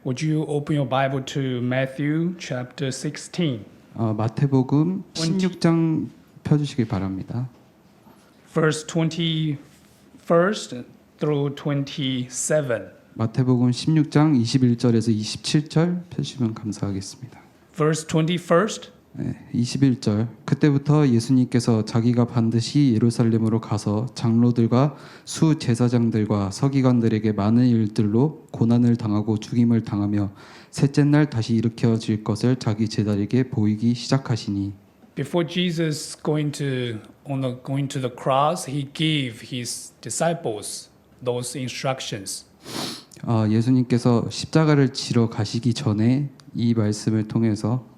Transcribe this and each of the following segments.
Would you open your Bible to Matthew chapter 16? 마태복음 16장 펴주시기 바랍니다. Verse 21st through 27. 마태복음 16장 21절에서 27절 펴주시면 감사하겠습니다. Verse 21st. 네, 21절. 그때부터 예수님께서 자기가 반드시 예루살렘으로 가서 장로들과 수제사장들과 서기관들에게 많은 일들로 고난을 당하고 죽임을 당하며 셋째 날 다시 일으켜질 것을 자기 제자에게 보이기 시작하시니. Before Jesus going to the cross, he gave his disciples those instructions. 예수님께서 십자가를 지러 가시기 전에 이 말씀을 통해서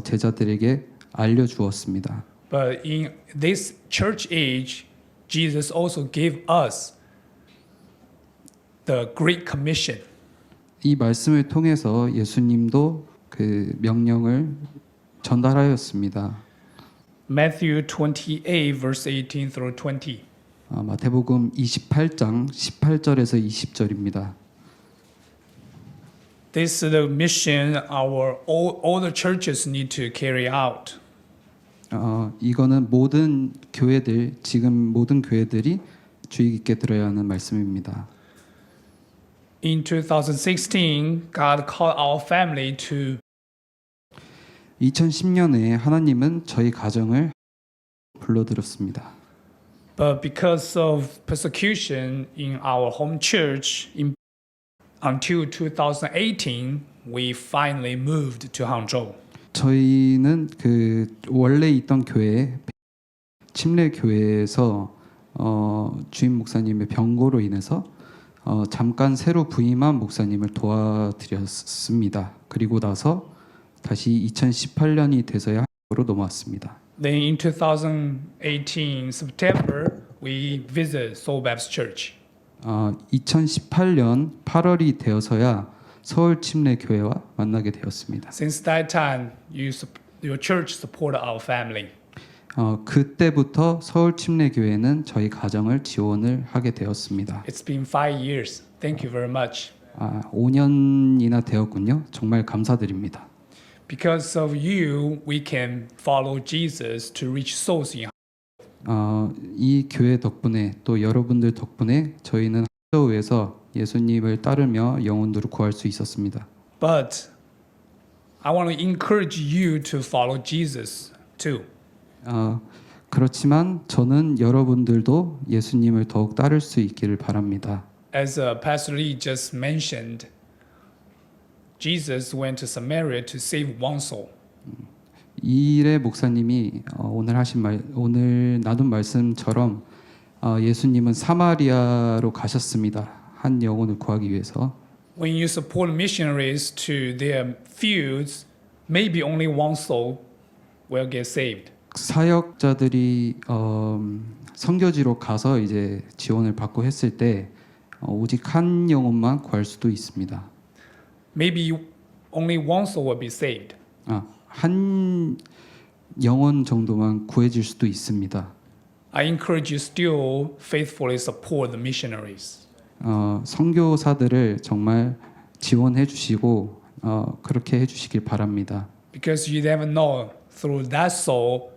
제자들에게 알려주었습니다. But in this church age, Jesus also gave us the Great Commission. 이 말씀을 통해서 예수님도 그 명령을 전달하였습니다. Matthew 28 verse 18 through 20. 마태복음 28장 18절에서 20절입니다. This is the mission all the churches need to carry out. 이거는 지금 모든 교회들이 주의 깊게 들어야 하는 말씀입니다. In 2016, God called our family to 2010년에 하나님은 저희 가정을 불러들였습니다. But because of persecution in our home church until 2018, we finally moved to Hangzhou. 저희는 그 원래 있던 교회 침례교회에서 주임 목사님의 병고로 인해서 잠깐 새로 부임한 목사님을 도와드렸습니다. 그리고 나서 다시 2018년이 돼서야 한국으로 넘어왔습니다. Then in 2018 September, we visited Seoul Baptist Church. 2018년 8월이 되어서야 서울침례교회와 만나게 되었습니다. Since that time, your church supported our family. 그때부터 서울침례교회는 저희 가정을 지원을 하게 되었습니다. It's been 5 years. Thank you very much. 5년이나 되었군요. 정말 감사드립니다. Because of you, we can follow Jesus to reach souls in. 이 교회 덕분에 또 여러분들 덕분에 저희는 항저우에서 예수님을 따르며 영혼들을 구할 수 있었습니다. But I want to encourage you to follow Jesus too. 그렇지만 저는 여러분들도 예수님을 더욱 따를 수 있기를 바랍니다. As Pastor Lee just mentioned, Jesus went to Samaria to save one soul. 이일의 목사님이 오늘 나눈 말씀처럼 예수님은 사마리아로 가셨습니다. 한 영혼을 구하기 위해서. When you support missionaries to their fields, maybe only one soul will get saved. 사역자들이 선교지로 가서 이제 지원을 받고 했을 때 오직 한 영혼만 구할 수도 있습니다. Maybe only one soul will be saved. 한 영혼 정도만 구해질 수도 있습니다. I encourage you still faithfully support the missionaries. 선교사들을 정말 지원해 주시고 그렇게 해 주시길 바랍니다. Because you never know through that soul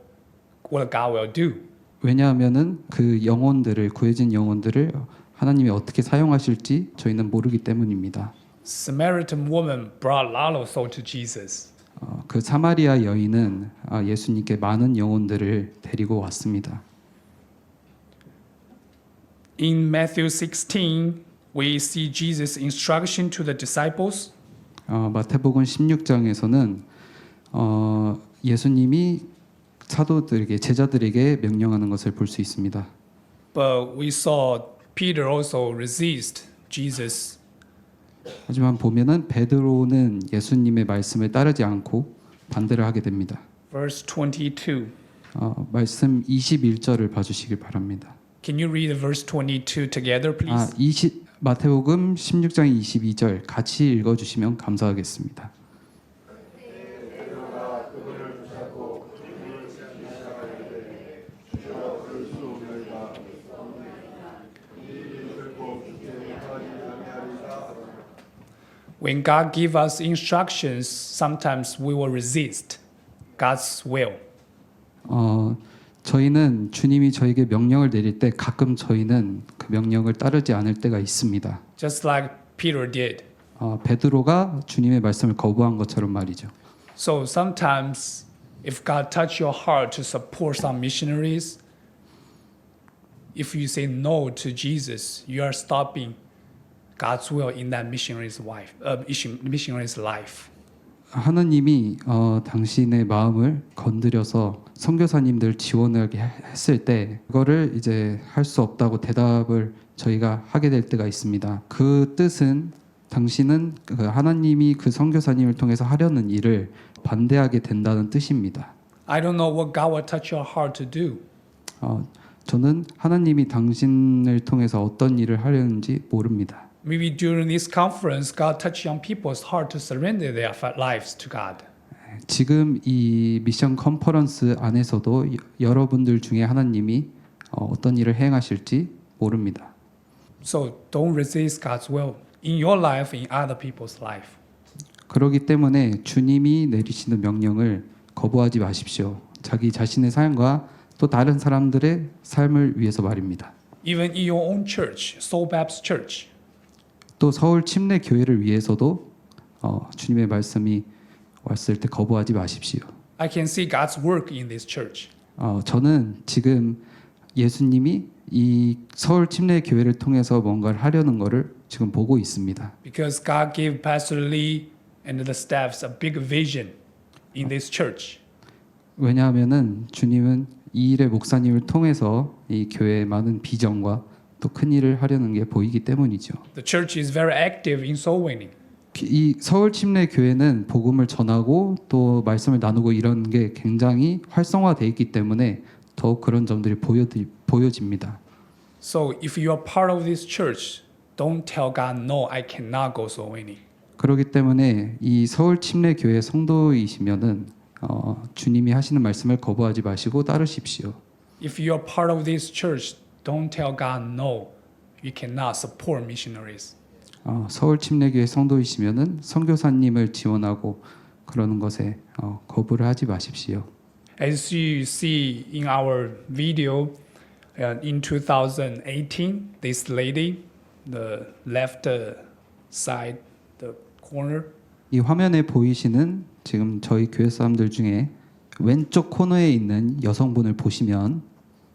what God will do. 왜냐하면은 그 영혼들을 구해진 영혼들을 하나님이 어떻게 사용하실지 저희는 모르기 때문입니다. Samaritan woman brought a lot of souls to Jesus. 그 사마리아 여인은 예수님께 많은 영혼들을 데리고 왔습니다. In Matthew 16, we see Jesus' instruction to the disciples. 마태복음 16장에서는 예수님이 사도들에게 제자들에게 명령하는 것을 볼 수 있습니다. But we saw Peter also resist Jesus. 하지만 보면은 베드로는 예수님의 말씀을 따르지 않고 반대를 하게 됩니다. Verse 22. 말씀 21절을 봐주시길 바랍니다. Can you read verse 22 together, please? 마태복음 16장 22절 같이 읽어주시면 감사하겠습니다. When God gives us instructions, sometimes we will resist God's will. 저희는 주님이 저에게 명령을 내릴 때 가끔 저희는 그 명령을 따르지 않을 때가 있습니다. Just like Peter did. 베드로가 주님의 말씀을 거부한 것처럼 말이죠. So sometimes if God touch your heart to support some missionaries, if you say no to Jesus, you are stopping God's will in that missionary's life. 하나님이 당신의 마음을 건드려서 선교사님들 지원하게 했을 때 그거를 이제 할 수 없다고 대답을 저희가 하게 될 때가 있습니다. 그 뜻은 당신은 하나님이 그 선교사님을 통해서 하려는 일을 반대하게 된다는 뜻입니다. I don't know what God will touch your heart to do. 저는 하나님이 당신을 통해서 어떤 일을 하려는지 모릅니다. Maybe during this conference, God touched young people's heart to surrender their lives to God. 지금 이 미션 컨퍼런스 안에서도 여러분들 중에 하나님이 어떤 일을 행하실지 모릅니다. So don't resist God's will in your life, in other people's life. 그렇기 때문에 주님이 내리시는 명령을 거부하지 마십시오. 자기 자신의 삶과 또 다른 사람들의 삶을 위해서 말입니다. Even in your own church, Seoul Baptist Church. 또 서울침례교회를 위해서도 주님의 말씀이 왔을 때 거부하지 마십시오. I can see God's work in this church. 저는 지금 예수님이 이 서울침례교회를 통해서 뭔가를 하려는 것을 지금 보고 있습니다. Because God gave Pastor Lee and the staffs a big vision in this church. 왜냐하면은 주님은 이 일의 목사님을 통해서 이 교회에 많은 비전과 또 큰 일을 하려는 게 보이기 때문이죠. The church is very active in soul winning. 이 서울침례교회는 복음을 전하고 또 말씀을 나누고 이런 게 굉장히 활성화되어 있기 때문에 더욱 그런 점들이 보여집니다. So if you are part of this church, don't tell God no, I cannot go soul winning. 그렇기 때문에 이 서울침례교회 성도이시면은 주님이 하시는 말씀을 거부하지 마시고 따르십시오. If you are part of this church, don't tell God no, you cannot support missionaries. 서울침례교회 성도이시면은 선교사님을 지원하고 그러는 것에 거부를 하지 마십시오. As you see in our video, in 2018, this lady, the left side, the corner, 이 화면에 보이시는 지금 저희 교회 사람들 중에 왼쪽 코너에 있는 여성분을 보시면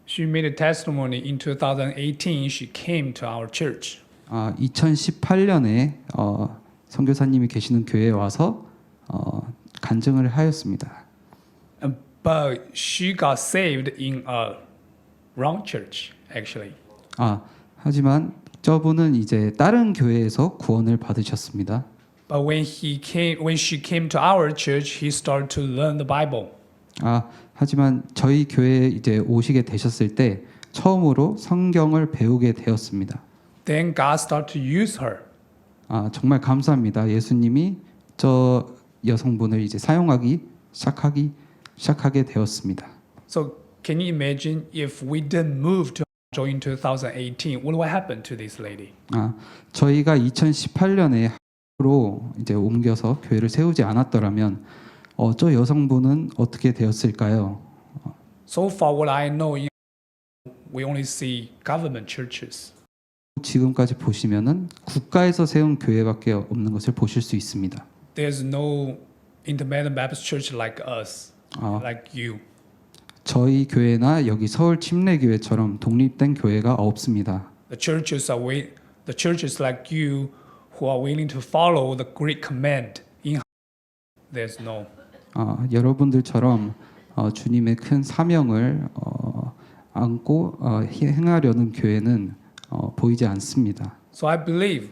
she made a testimony in 2018. She came to our church. 2018년에 선교사님이 계시는 교회에 와서 간증을 하였습니다. But she got saved in a wrong church, actually. 하지만 저분은 이제 다른 교회에서 구원을 받으셨습니다. But when she came to our church, he started to learn the Bible. 하지만 저희 교회에 이제 오시게 되셨을 때 처음으로 성경을 배우게 되었습니다. Then God started to use her. 정말 감사합니다. 예수님이 저 여성분을 이제 사용하기 시작하게 되었습니다. So can you imagine if we didn't move to Hangzhou in 2018, what would happen to this lady? 저희가 2018년에 로 이제 옮겨서 교회를 세우지 않았더라면 저 여성분은 어떻게 되었을까요? So far, what I know, we only see government churches. 지금까지 보시면은 국가에서 세운 교회밖에 없는 것을 보실 수 있습니다. There's no independent Baptist church like us, like you. 저희 교회나 여기 서울 침례교회처럼 독립된 교회가 없습니다. The churches like you who are willing to follow the great command. There's no. 여러분들처럼 주님의 큰 사명을 안고 행하려는 교회는 보이지 않습니다. So I believe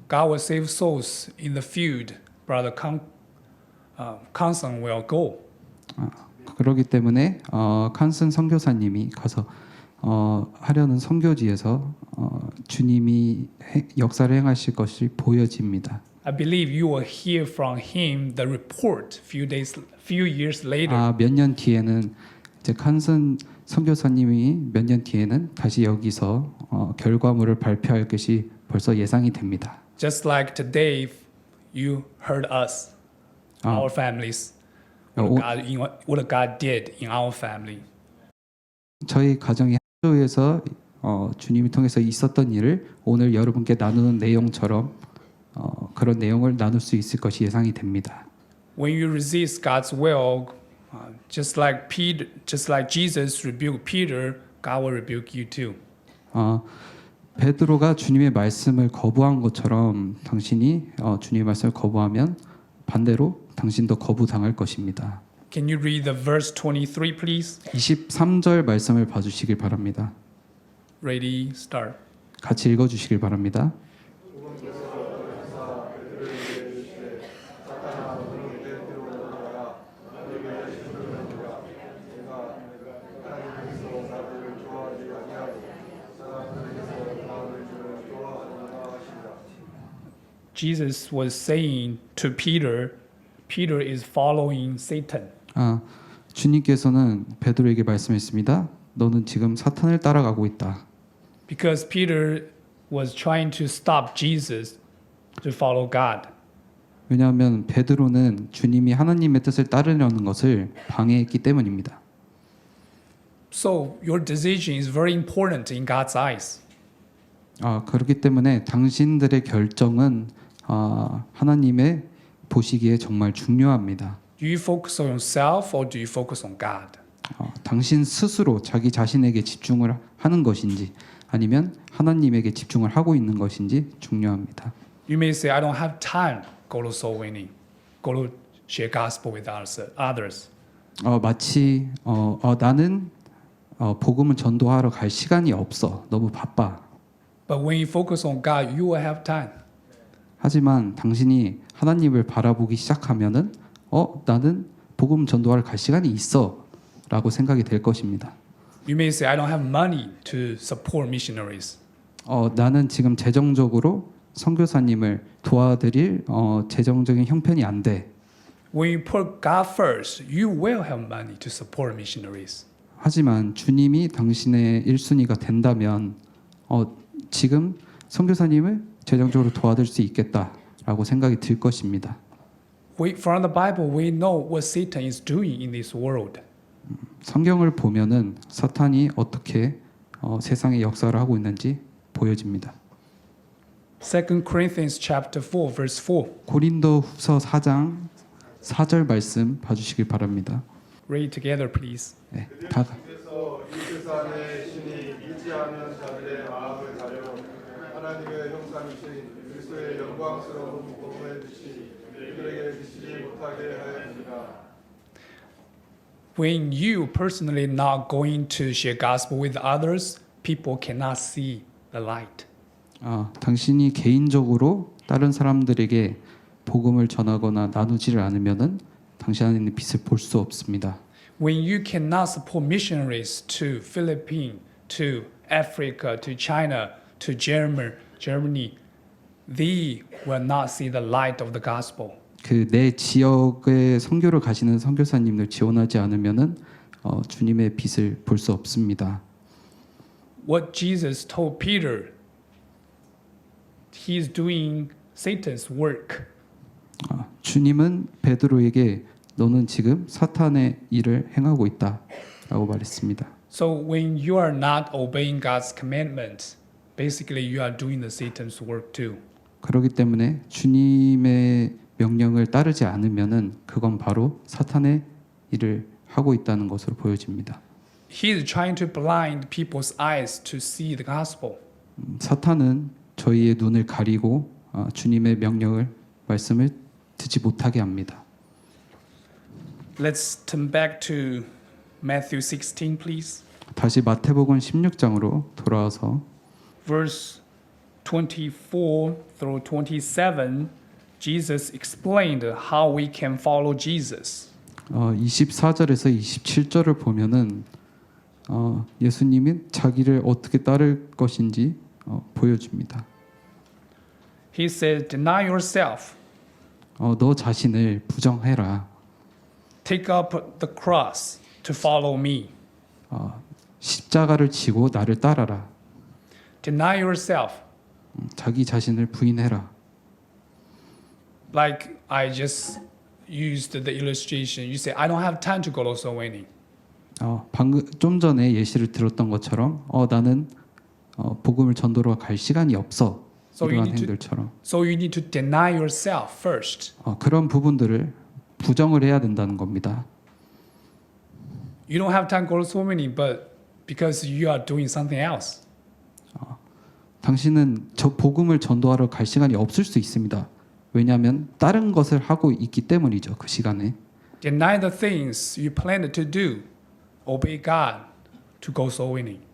God will save souls in the field. Brother Kansan will go. 그렇기 때문에 칸슨 선교사님이 가서 하려는 선교지에서 주님이 역사를 행하실 것이 보여집니다. I believe you will hear from him the report few years later. 몇 년 뒤에는 이제 칸슨 선교사님이 몇 년 뒤에는 다시 여기서 결과물을 발표할 것이 벌써 예상이 됩니다. Just like today, you heard us, 아. our families, 오- what God did in our family. 저희 가정의 학교에서 주님이 통해서 있었던 일을 오늘 여러분께 나누는 내용처럼 그런 내용을 나눌 수 있을 것이 예상이 됩니다. When you resist God's will, just like Jesus rebuked Peter, God will rebuke you too. 베드로가 주님의 말씀을 거부한 것처럼 당신이 주님의 말씀을 거부하면 반대로 당신도 거부당할 것입니다. Can you read the verse 23, please? 23절 말씀을 봐주시길 바랍니다. Ready, start. 같이 읽어주시길 바랍니다. Jesus was saying to Peter, Peter is following Satan. 주님께서는 베드로에게 말씀했습니다. 너는 지금 사탄을 따라가고 있다. Because Peter was trying to stop Jesus to follow God. 왜냐하면 베드로는 주님이 하나님의 뜻을 따르려는 것을 방해했기 때문입니다. So your decision is very important in God's eyes. 그렇기 때문에 당신들의 결정은 하나님의 보시기에 정말 중요합니다. Do you focus on yourself or do you focus on God? 당신 스스로 자기 자신에게 집중을 하는 것인지 아니면 하나님에게 집중을 하고 있는 것인지 중요합니다. You may say, I don't have time. Go to soul winning. Go to share gospel with others. 마치 나는 복음을 전도하러 갈 시간이 없어. 너무 바빠. But when you focus on God, you will have time. 하지만 당신이 하나님을 바라보기 시작하면은 나는 복음 전도하러 갈 시간이 있어라고 생각이 될 것입니다. You may say, I don't have money to support missionaries. 나는 지금 재정적으로 선교사님을 도와드릴 재정적인 형편이 안 돼. When you put God first, you will have money to support missionaries. 하지만 주님이 당신의 1순위가 된다면 지금 선교사님을 재정적으로 도와줄 수 있겠다라고 생각이 들 것입니다. From the Bible, we know what Satan is doing in this world. 성경을 보면은 사탄이 어떻게 세상의 역사를 하고 있는지 보여집니다. 2 Corinthians chapter 4, verse 4. 고린도후서 4장 4절 말씀 봐주시길 바랍니다. Read together, please. 네, 다 그래서 이 세상의 신이 잃지 않은 자들의 마음을 가려 하나님의 형상이신 그리스도의 영광스러운 복음의 뜻이 그들에게 미치지 못하게 하였습니다. When you personally not going to share gospel with others, people cannot see the light. 당신이 개인적으로 다른 사람들에게 복음을 전하거나 나누지를 않으면은 당신 안에 있는 빛을 볼 수 없습니다. When you cannot support missionaries to Philippines, to Africa, to China, to Germany, they will not see the light of the gospel. 그 내 지역에 선교를 가시는 선교사님들 지원하지 않으면은 주님의 빛을 볼 수 없습니다. What Jesus told Peter, he is doing Satan's work. 주님은 베드로에게 너는 지금 사탄의 일을 행하고 있다라고 말했습니다. So when you are not obeying God's commandments, basically you are doing the Satan's work too. 그렇기 때문에 주님의 명령을 따르지 않으면은 그건 바로 사탄의 일을 하고 있다는 것으로 보여집니다. He is trying to blind people's eyes to see the gospel. 사탄은 저희의 눈을 가리고 주님의 명령을 말씀을 듣지 못하게 합니다. Let's turn back to Matthew 16, please. 다시 마태복음 16장으로 돌아와서 Verse 24 through 27, Jesus explained how we can follow Jesus. 24절에서 27절을 보면은 예수님이 자기를 어떻게 따를 것인지 보여줍니다. He said, deny yourself, 너 자신을 부정해라. take up the cross to follow me. 십자가를 지고 나를 따라라. Deny yourself. 자기 자신을 부인해라. Like I just used the illustration. You say I don't have time to go to soul winning. 방금 좀 전에 예시를 들었던 것처럼 나는 복음을 전도로 갈 시간이 없어. So you 이러한 need to- 행들처럼 So you need to deny yourself first. 그런 부분들을 부정을 해야 된다는 겁니다. You don't have time to go to soul winning, but because you are doing something else. 당신은 저 복음을 전도하러 갈 시간이 없을 수 있습니다. 왜냐하면 다른 것을 하고 있기 때문이죠. 그 시간에 Deny the things you planned to do. Obey God to go soul winning.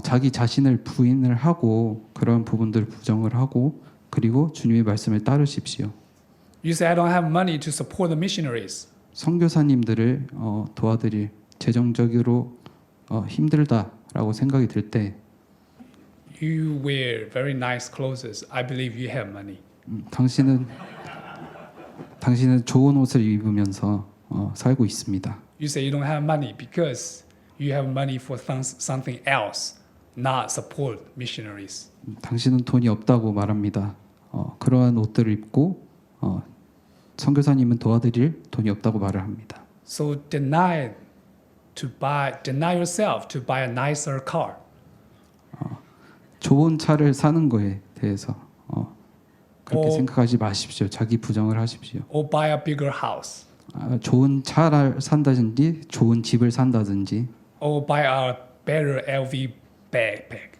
자기 자신을 부인을 하고 그런 부분들을 부정을 하고 그리고 주님의 말씀을 따르십시오. You say I don't have money to support the missionaries. 선교사님들을 도와드릴 재정적으로 힘들다라고 생각이 들 때 You wear very nice clothes. I believe you have money. 당신은 좋은 옷을 입으면서 살고 있습니다. You say you don't have money because you have money for something else, not support missionaries. 당신은 돈이 없다고 말합니다. 그러한 옷들을 입고 선교사님은 도와드릴 돈이 없다고 말을 합니다. So deny yourself to buy a nicer car. 좋은 차를 사는 거에 대해서 그렇게 어. 생각하지 마십시오. 자기 부정을 하십시오. Or buy a bigger house. 좋은 차를 산다든지 좋은 집을 산다든지 Or buy a better LV backpack.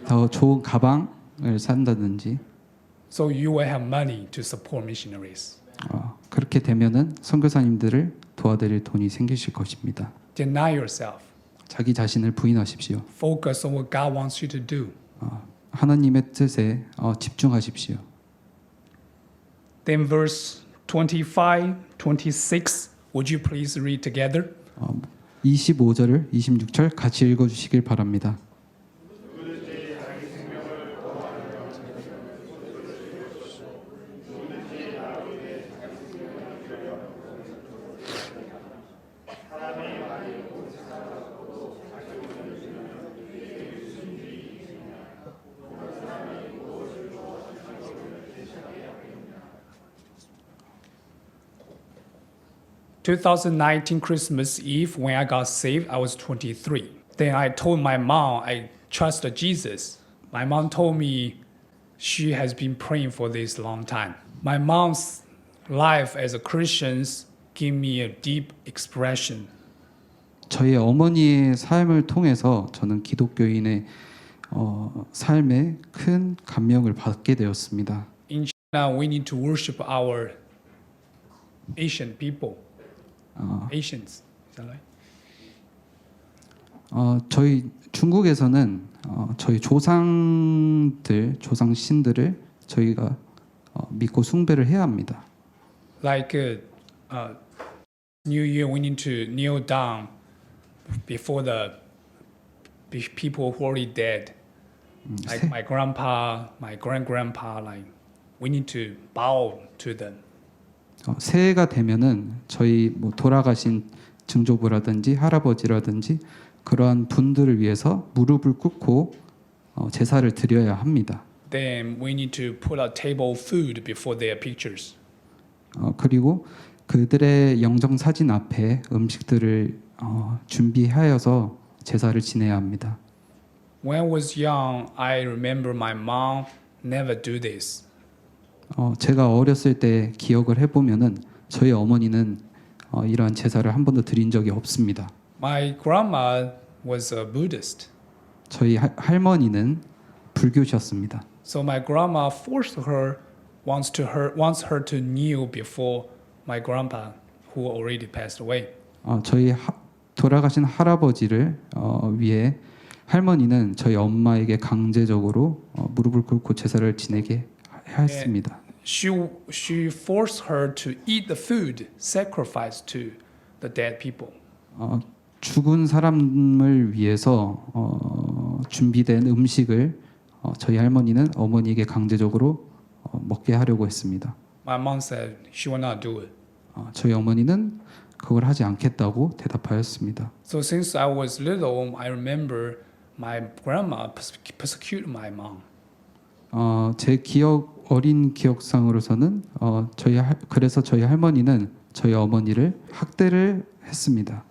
더 좋은 가방을 산다든지 So you will have money to support missionaries. 그렇게 되면은 선교사님들을 도와드릴 돈이 생기실 것입니다. Deny yourself. 자기 자신을 부인하십시오. Focus on what God wants you to do. 하나님의 뜻에 집중하십시오. Then verse 25, 26, would you please read together? 25절을 26절 같이 읽어주시길 바랍니다. (2019) Christmas Eve, when I got saved, I was 23. Then I told my mom I trust Jesus. My mom told me she has been praying for this long time. My mom's life as a Christian gave me a deep expression. 저희 어머니의 삶을 통해서 저는 기독교인의 삶에 큰 감명을 받게 되었습니다. In China, we need to worship our Asian people. Asians, is that right? 저희 중국에서는 저희 조상신들을 저희가 믿고 숭배를 해야 합니다. Like New Year, we need to kneel down before the people who are already dead. Like my grandpa, my grandpa, like we need to bow to them. 새해가 되면은 저희 돌아가신 증조부라든지 할아버지라든지 그러한 분들을 위해서 무릎을 꿇고 제사를 드려야 합니다. Then we need to put a table of food before their pictures. 그리고 그들의 영정 사진 앞에 음식들을 준비하여서 제사를 지내야 합니다. When I was young, I remember my mom never do this. 제가 어렸을 때 기억을 해보면은 저희 어머니는 이러한 제사를 한 번도 드린 적이 없습니다. My grandma was a Buddhist. 저희 할머니는 불교셨습니다. So my grandma wants her to kneel before my grandpa, who already passed away. 저희 돌아가신 할아버지를 위해 할머니는 저희 엄마에게 강제적으로 무릎을 꿇고 제사를 지내게 했습니다. She forced her to eat the food sacrificed to the dead people. 죽은 사람을 위해서 준비된 음식을 저희 할머니는 어머니에게 강제적으로 먹게 하려고 했습니다. My mom said she will not do it. 저희 어머니는 그걸 하지 않겠다고 대답하였습니다. So since I was little, I remember my grandma persecuted my mom. 제 어린 기억상으로서는 그래서 저희 할머니는 저희 어머니를 학대를 했습니다.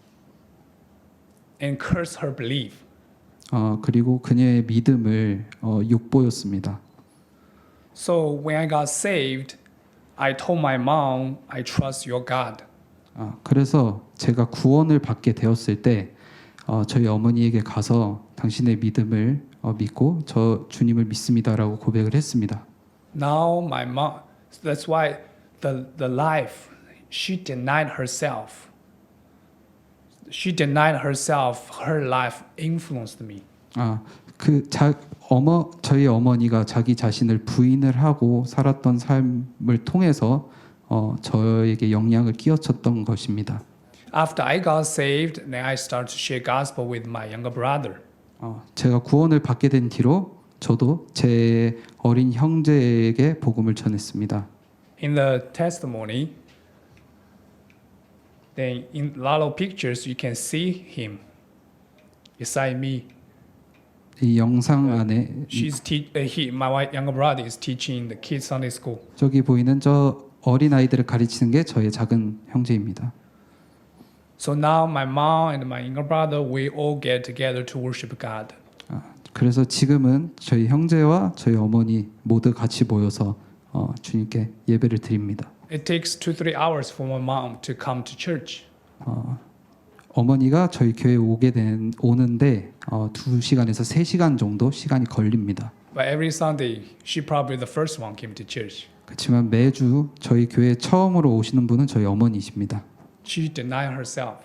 and curse her belief. 그리고 그녀의 믿음을 욕보였습니다. So when I got saved, I told my mom, I trust your God. 그래서 제가 구원을 받게 되었을 때 저희 어머니에게 가서 당신의 믿음을 믿고 저 주님을 믿습니다라고 고백을 했습니다. Now my mom, that's why the life, she denied herself. She denied herself. Her life influenced me. 저희 어머니가 자기 자신을 부인을 하고 살았던 삶을 통해서 저에게 영향을 끼얹었던 것입니다. After I got saved, then I started to share gospel with my younger brother. 제가 구원을 받게 된 뒤로 저도 제 어린 형제에게 복음을 전했습니다. In the testimony, then in a lot of pictures you can see him beside me. 이 영상 안에 My younger brother is teaching the kids Sunday school. 저기 보이는 저 어린 아이들을 가르치는 게 저의 작은 형제입니다. So now my mom and my younger brother we all get together to worship God. 그래서 지금은 저희 형제와 저희 어머니 모두 같이 모여서 주님께 예배를 드립니다. It takes 2-3 hours for my mom to come to church. 어머니가 저희 교회에 오는데 2시간에서 3시간 정도 시간이 걸립니다. But every Sunday, she probably the first one came to church. 그렇지만 매주 저희 교회에 처음으로 오시는 분은 저희 어머니십니다. She denied herself.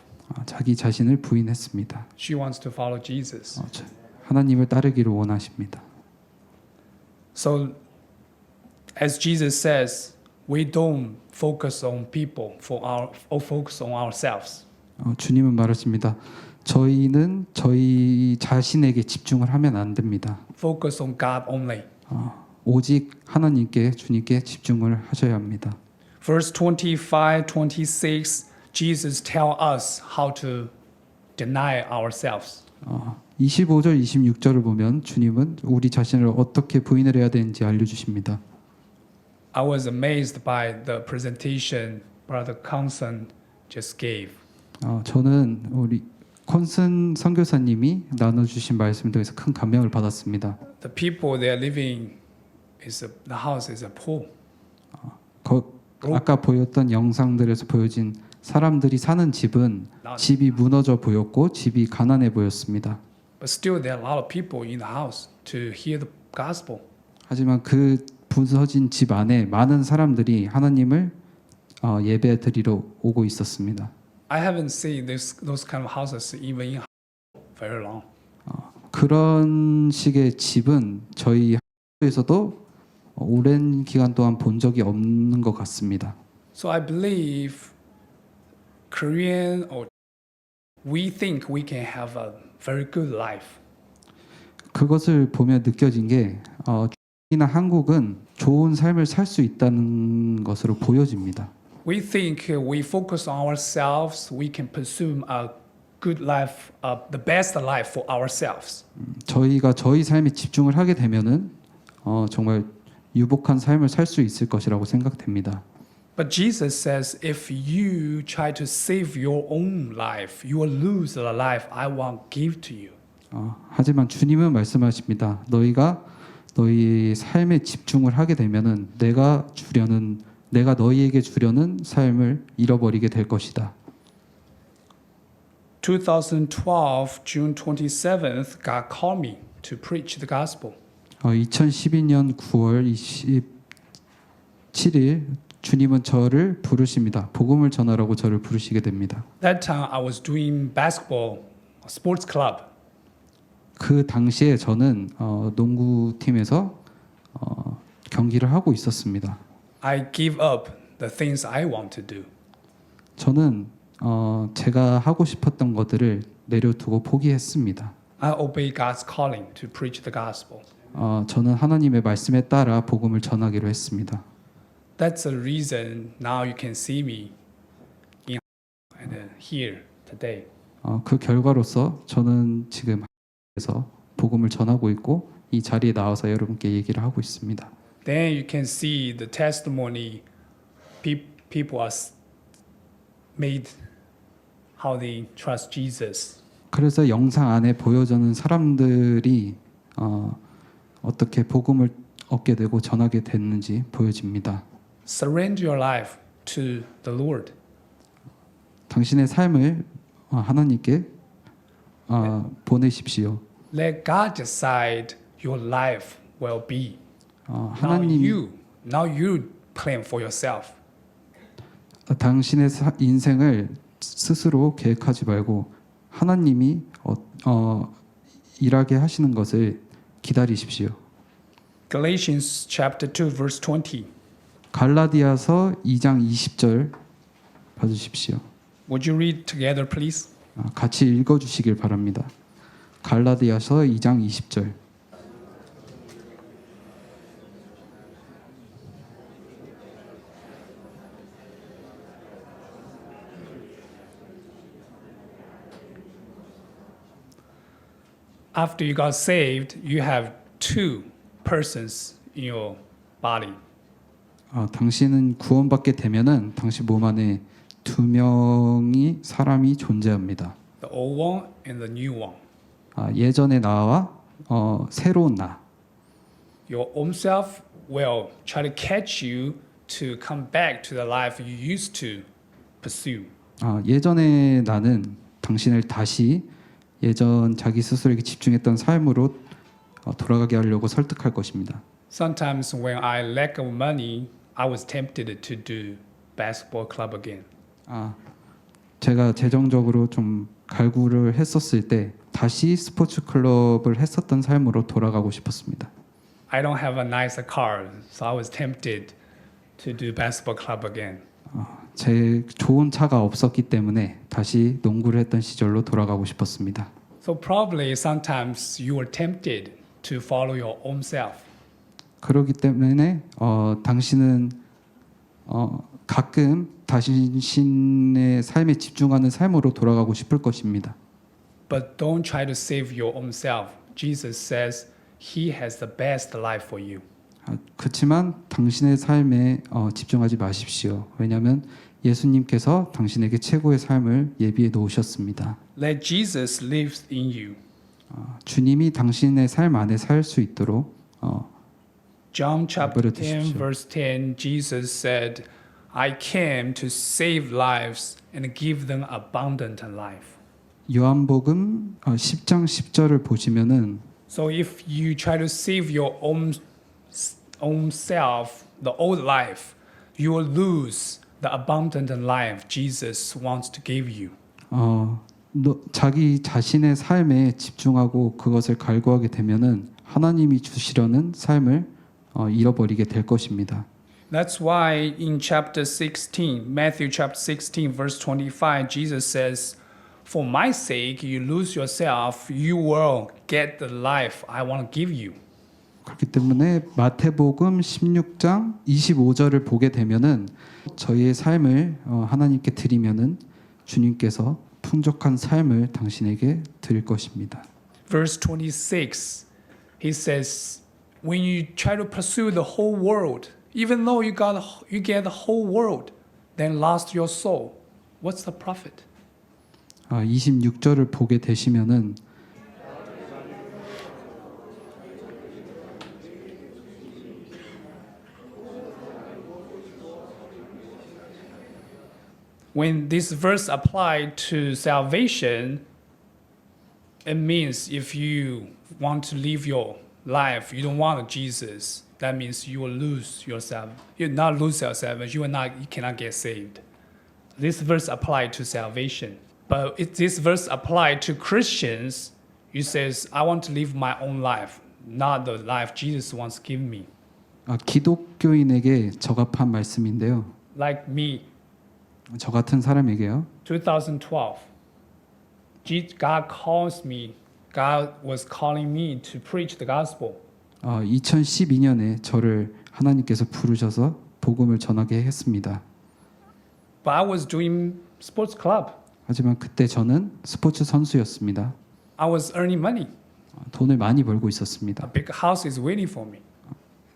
자기 자신을 부인했습니다. She wants to follow Jesus. 하나님을 따르기를 원하십니다. So, as Jesus says, we don't focus on people or focus on ourselves. 주님은 말하십니다. 저희는 저희 자신에게 집중을 하면 안 됩니다. Focus on God only. 오직 하나님께 주님께 집중을 하셔야 합니다. Verse 25, 26, Jesus tell us how to deny ourselves. 25절, 26절을 보면 주님은 우리 자신을 어떻게 부인을 해야 되는지 알려주십니다. I was amazed by the presentation Brother Conson just gave. 저는 우리 컨슨 선교사님이 나눠주신 말씀을 통해서 큰 감명을 받았습니다. The people they are living the house is a poor. 아까 보였던 영상들에서 보여진 사람들이 사는 집은 집이 무너져 보였고 집이 가난해 보였습니다. But still there are a lot of people in the house to hear the gospel. 하지만 그 부서진 집 안에 많은 사람들이 하나님을 예배 드리러 오고 있었습니다. I haven't seen those kind of houses even in very long. 그런 식의 집은 저희 학교에서도 오랜 기간 동안 본 적이 없는 것 같습니다. So I believe Korean or we think we can have a very good life. 그것을 보며 느껴진 게 중국이나 한국은 좋은 삶을 살 수 있다는 것으로 보여집니다. We think we focus on ourselves, we can pursue a good life, the best life for ourselves. 저희가 저희 삶에 집중을 하게 되면은 정말 유복한 삶을 살 수 있을 것이라고 생각됩니다. But Jesus says, if you try to save your own life, you will lose the life I want to give to you. 하지만 주님은 말씀하십니다. 너희가 너희 삶에 집중을 하게 되면은 내가 너희에게 주려는 삶을 잃어버리게 될 것이다. 2012, June 27th, God called me to preach the gospel. 2012년 9월 27일 주님은 저를 부르십니다. 복음을 전하라고 저를 부르시게 됩니다. That time I was doing basketball, sports club. 그 당시에 저는 농구팀에서 경기를 하고 있었습니다. I give up the things I want to do. 저는 제가 하고 싶었던 것들을 내려두고 포기했습니다. I obey God's calling to preach the gospel. 저는 하나님의 말씀에 따라 복음을 전하기로 했습니다. That's the reason now you can see me and here today. 그 결과로서 저는 지금 에서 복음을 전하고 있고 이 자리에 나와서 여러분께 얘기를 하고 있습니다. Then you can see the testimony people are made how they trust Jesus. 그래서 영상 안에 보여주는 사람들이 어떻게 복음을 얻게 되고 전하게 됐는지 보여집니다. Surrender your life to the Lord. 당신의 삶을 하나님께 보내십시오. Let God decide your life will be. 하나님 Now you plan for yourself. 당신의 인생을 스스로 계획하지 말고 하나님이 일하게 하시는 것을 기다리십시오. Galatians chapter 2 verse 20. 갈라디아서 2장 20절 봐주십시오. Would you read together please? 같이 읽어주시길 바랍니다. 갈라디아서 2장 20절. After you got saved, you have two persons in your body. 당신은 구원받게 되면은 당신 몸 안에 두 명이 사람이 존재합니다. The old one and the new one. 예전의 나와 새로운 나. Your own self will try to catch you to come back to the life you used to pursue. 예전의 나는 당신을 다시 예전 자기 스스로에게 집중했던 삶으로 돌아가게 하려고 설득할 것입니다. Sometimes when I lack of money, I was tempted to do basketball club again. 제가 재정적으로 좀 갈구를 했었을 때 다시 스포츠 클럽을 했었던 삶으로 돌아가고 싶었습니다. I don't have a nicer car, so I was tempted to do basketball club again. 제 좋은 차가 없었기 때문에 다시 농구를 했던 시절로 돌아가고 싶었습니다. So probably sometimes you were tempted to follow your own self. 그렇기 때문에 당신은 가끔 당신의 삶에 집중하는 삶으로 돌아가고 싶을 것입니다. But don't try to save your own self. Jesus says He has the best life for you. 그렇지만 당신의 삶에 집중하지 마십시오. 왜냐하면 예수님께서 당신에게 최고의 삶을 예비해 놓으셨습니다. Let Jesus live in you. 주님이 당신의 삶 안에 살 수 있도록 John chapter 10 주십시오. verse 10 Jesus said, I came to save lives and give them abundant life. 요한복음 10장 10절을 보시면은 So if you try to save your own self, the old life, you will lose the abundant life Jesus wants to give you. 자기 자신의 삶에 집중하고 그것을 갈구하게 되면은 하나님이 주시려는 삶을 잃어버리게 될 것입니다. That's why in chapter 16, Matthew chapter 16 verse 25, Jesus says, For my sake you lose yourself, you will get the life I want to give you. 그렇기 때문에 마태복음 16장 25절을 보게 되면은 저희의 삶을 하나님께 드리면은 주님께서 풍족한 삶을 당신에게 드릴 것입니다. Verse 26, he says, when you try to pursue the whole world, even though you get the whole world, then lost your soul, what's the profit? 26절을 보게 되시면은 When this verse applied to salvation, it means if you want to live your life, you don't want Jesus, that means you will lose yourself. You will not lose yourself, you cannot get saved. This verse applied to salvation. But if this verse applied to Christians, it says, I want to live my own life, not the life Jesus wants to give me. 기독교인에게 적합한 말씀인데요. Like me, 저 같은 사람에게요. 2012, God was calling me to preach the gospel. 2012년에 저를 하나님께서 부르셔서 복음을 전하게 했습니다. But I was doing sports club. 하지만 그때 저는 스포츠 선수였습니다. I was earning money. 돈을 많이 벌고 있었습니다. A big house is waiting for me.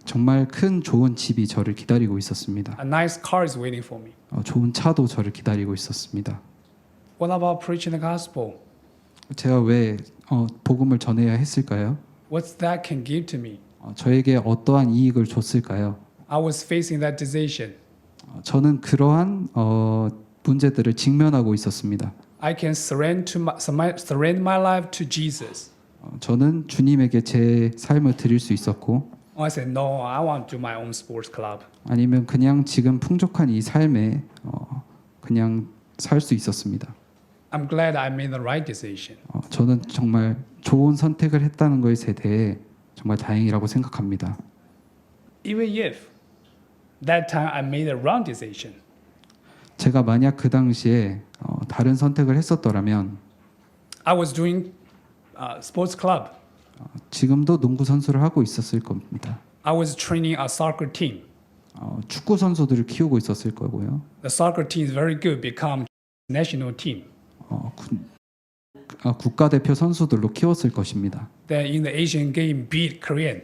정말 큰 좋은 집이 저를 기다리고 있었습니다. A nice car is waiting for me. 좋은 차도 저를 기다리고 있었습니다. What about preaching the gospel? 제가 왜 복음을 전해야 했을까요? What's that can give to me? 저에게 어떠한 이익을 줬을까요? I was facing that decision. 저는 그러한 문제들을 직면하고 있었습니다. I can surrender my life to Jesus. 저는 주님에게 제 삶을 드릴 수 있었고, Or I said, no, I want to do my own sports club. 아니면 그냥 지금 풍족한 이 삶에 그냥 살 수 있었습니다. I'm glad I made the right decision. 저는 정말 좋은 선택을 했다는 것에 대해 정말 다행이라고 생각합니다. Even if that time I made a wrong decision, 제가 만약 그 당시에 다른 선택을 했었더라면 I was doing sports club. 지금도 농구 선수를 하고 있었을 겁니다. I was training a soccer team. 축구 선수들을 키우고 있었을 거고요. The soccer team is very good, become national team. 국가대표 선수들로 키웠을 것입니다. Then in the Asian game, beat Korean.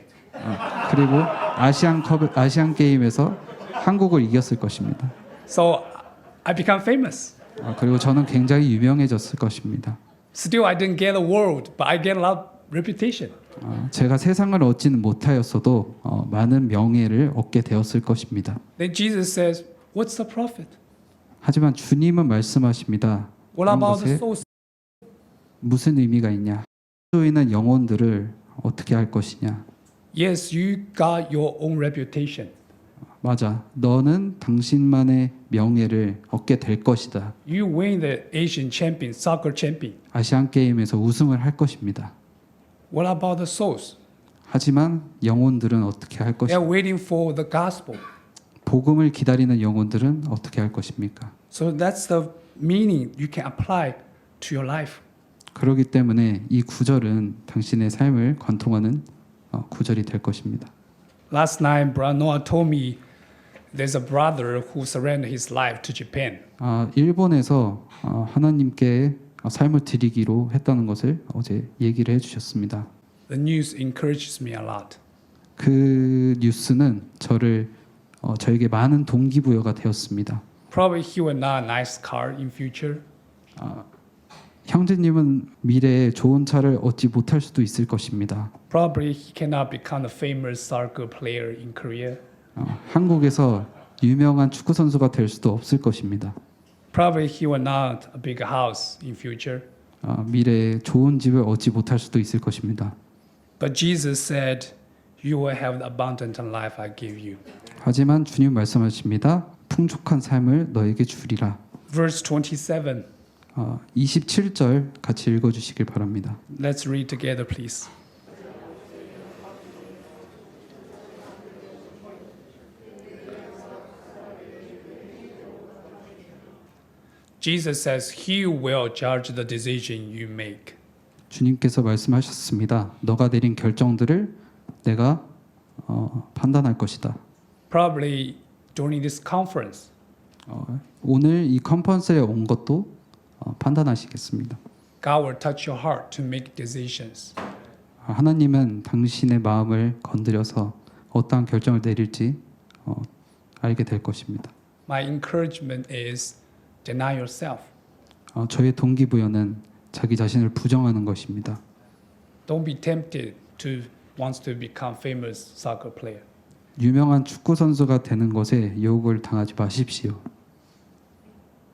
그리고 아시안 게임에서 한국을 이겼을 것입니다. So I become famous. 그리고 저는 굉장히 유명해졌을 것입니다. Still, I didn't get a world, but I get a lot of reputation. 제가 세상을 얻지는 못하였어도 많은 명예를 얻게 되었을 것입니다. Then Jesus says, "What's the profit? 하지만 주님은 말씀하십니다. What 그런 about the 것에 souls?" 무슨 의미가 있냐? 쏘이는 영혼들을 어떻게 할 것이냐? Yes, you got your own reputation. 맞아. 너는 당신만의 명예를 얻게 될 것이다. You win the Asian champion, soccer champion. 아시안 게임에서 우승을 할 것입니다. What about the souls? 하지만 영혼들은 어떻게 할 They're 것입니까? waiting for the gospel. 복음을 기다리는 영혼들은 어떻게 할 것입니까? So that's the meaning you can apply to your life. 그렇기 때문에 이 구절은 당신의 삶을 관통하는 구절이 될 것입니다. Last night, Brother Noah told me there's a brother who surrendered his life to Japan. 일본에서 하나님께 삶을 드리기로 했다는 것을 어제 얘기를 해주셨습니다. The news encourages me a lot. 그 뉴스는 저에게 많은 동기부여가 되었습니다. Probably he will not a nice car in future. 형제님은 미래에 좋은 차를 얻지 못할 수도 있을 것입니다. Probably he cannot become a famous soccer player in Korea. 한국에서 유명한 축구 선수가 될 수도 없을 것입니다. Probably he will not a big house in future. 미래에 좋은 집을 얻지 못할 수도 있을 것입니다. But Jesus said, "You will have the abundant life I give you." 하지만 주님 말씀하십니다. 풍족한 삶을 너에게 주리라. Verse 27. 27절 같이 읽어주시길 바랍니다. Let's read together, please. Jesus says, "He will judge the decision you make." 주님께서 말씀하셨습니다. 너가 내린 결정들을 내가 판단할 것이다. Probably during this conference, 오늘 이 컨퍼런스에 온 것도 판단하시겠습니다. God will touch your heart to make decisions. 하나님은 당신의 마음을 건드려서 어떠한 결정을 내릴지 알게 될 것입니다. My encouragement is deny yourself. 저의 동기부여는 자기 자신을 부정하는 것입니다. Don't be tempted to want to become famous soccer player. 유명한 축구 선수가 되는 것에 유혹을 당하지 마십시오.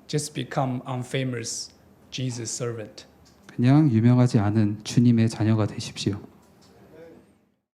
Just become unfamous Jesus servant. 그냥 유명하지 않은 주님의 자녀가 되십시오.